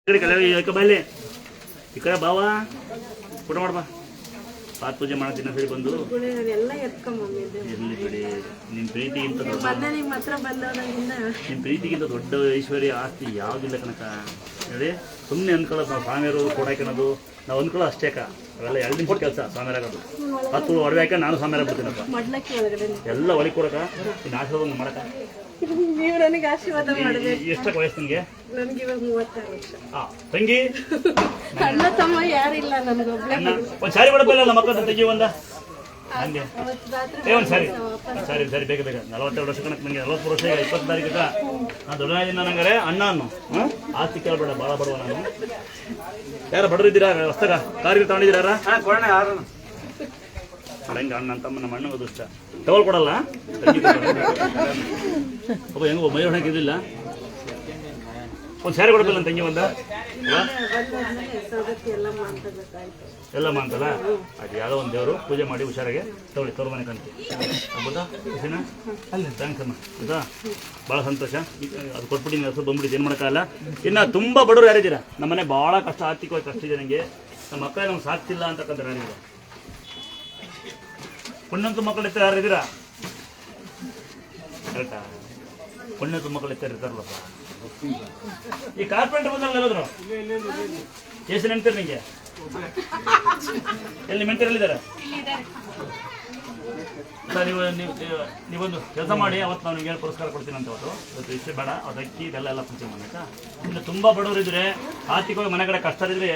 ಬಾಯಲ್ಲಿ ಈ ಕಡೆ ಬಾವ ಊಟ ಮಾಡ್ಬಾ ಪಾತ್ ಪೂಜೆ ಮಾಡ್ತೀನಿ ಹೇಳಿ ಬಂದು ಇರ್ಲಿ ಬಿಡಿ. ನಿಮ್ಮ ಪ್ರೀತಿಗಿಂತ ನಿಮ್ಮ ಪ್ರೀತಿಗಿಂತ ದೊಡ್ಡ ಐಶ್ವರ್ಯ ಆಸ್ತಿ ಯಾವುದಿಲ್ಲ ಕನಕ ಹೇಳಿ. ಸುಮ್ಮನೆ ಅಂದ್ಕೊಳ್ಳೋದು ನಾವು ಸ್ವಾಮಿಯವರು ಕೊಡಾಕಿನೋದು ನಾವು ಅಂದ್ಕೊಳ್ಳೋ ಅಷ್ಟೇ ಅವೆಲ್ಲ 2 ನಿಮಿಷ ಕೆಲಸ ಸ್ವಾಮಿಯರ್ ಆಗೋದು. 10 ಒಡವೆ ಹಾಕಿ ನಾನು ಸ್ವಾಮಿಯರ್ ಆಗ್ಬಿಡ್ತೀನಪ್ಪ ಎಲ್ಲ ಒಳಗೆ ಕೊಡಕ ಇನ್ನು ಆಶೀರ್ವಾದ ಮಾಡಕ. ನೀವು ನನಗೆ ಆಶೀರ್ವಾದ ಮಾಡಬೇಕು. ಎಷ್ಟಕ್ಕೆ ವಯಸ್ಸು ನಿನಗೆ? ನನಗೆ ಇವಾಗ 36 ವರ್ಷ. ತಂಗಿ ಅಣ್ಣ ತಮ್ಮ ಯಾರಿಲ್ಲ ನನಗೊಬ್ಬಳೆ. ಒಂದು ಸಾರಿ ಬಡಪಲ್ಲ ನಮ್ಮ ಮಕ್ಕಳ ತೆಗಿ ಒಂದ ಹಂಗೆ ಒಂದು ಸಾರಿ ಸರಿ ಬೇಗ 42 ವರ್ಷ ಕಣಕ್ಕೆ ನನಗೆ 43 ವರ್ಷ 20 ತಾರೀಕು ನಾನು ದೊಡ್ಡನಾಗಿನ ನಂಗಾರೆ ಅಣ್ಣ ಅನ್ನು ಆಸ್ತಿ ಕೇಳಬೇಡ ಭಾಳ ಬಡವ ನಾನು. ಯಾರು ಬಡರಿದ್ದೀರಾ ಹೊಸ್ತಾಗ ಕಾರಿಗೆ ತಗೊಂಡಿದ್ದೀರಾ? ಹಂಗೆ ಅಣ್ಣ ತಮ್ಮ ನಮ್ಮ ಅಣ್ಣ ಅದೃಷ್ಟ ಟವಲ್ ಕೊಡಲ್ಲ ಒಬ್ಬ ಹೆಂಗ ಮೈ ಹೊಡಕಿದ್ದಿಲ್ಲ. ಒಂದು ಸ್ಯಾರಿ ಕೊಡಬೇಕಲ್ಲ ತಂಗಿ ಒಂದ ಎಲ್ಲ ಮಾಂತಲ್ಲ ಅದು ಯಾವುದೋ ಒಂದು ದೇವರು ಪೂಜೆ ಮಾಡಿ ಹುಷಾರಾಗೆ ತಗೊಳ್ಳಿ ತವ್ರ ಮನೆ ಕಂತು ಹೌದಾ ಖುಷಿನಾ? ಅಲ್ಲಿ ಥ್ಯಾಂಕ್ಸ್ ಅಮ್ಮ ಹೌದಾ ಭಾಳ ಸಂತೋಷ. ಅದು ಕೊಟ್ಬಿಟ್ಟು ಹೆಸರು ಬಂದ್ಬಿಟ್ಟು ಏನು ಮಾಡೋಕ್ಕಾಗಲ್ಲ. ಇನ್ನು ತುಂಬ ಬಡವರು ಯಾರಿದ್ದೀರಾ? ನಮ್ಮನೆ ಭಾಳ ಕಷ್ಟ ಆರ್ಥಿಕವಾಗಿ ಕಷ್ಟ ಇದೆ ನನಗೆ. ನಮ್ಮ ಮಕ್ಕಳೇ ನಮ್ಗೆ ಸಾಕ್ತಿಲ್ಲ ಅಂತಕ್ಕಂಥ ಯಾರಿದ್ದೀರಾ? ಪುಣ್ಯಂತು ಮಕ್ಕಳು ಎತ್ತರ ಯಾರಿದ್ದೀರಾ? ಕರೆಕ್ಟಾ? ಪುಣ್ಯಂತು ಮಕ್ಕಳು ಎತ್ತರ ಇರ್ತಾರಲ್ಲಪ್ಪ. ಈ ಕಾರ್ಪೆಂಟರ್ ಬಂದಲ್ಲ ಹೇಳಿದ್ರು ಎಷ್ಟು ನೆನ್ತೀರಿ ನಿಂಗೆ? ಎಲ್ಲಿ ಮೆಂಟರಲ್ಲಿದ್ದಾರೆ? ನೀವೊಂದು ಕೆಲಸ ಮಾಡಿ ಅವತ್ತು ನಾವು ನಿಮಗೆ ಪುರಸ್ಕಾರ ಕೊಡ್ತೀನಿ ಅಂತ ಅವತ್ತು ಇಷ್ಟೇ ಬೇಡ ಅವ್ರು ಅಕ್ಕಿ ಇದೆಲ್ಲ ಪೂಜೆ ಮಾಡಬೇಕಾ. ಇನ್ನು ತುಂಬ ಬಡವರು ಇದ್ರೆ ಆರ್ಥಿಕವಾಗಿ ಮನೆ ಕಡೆ ಕಷ್ಟ ಇದ್ರೆ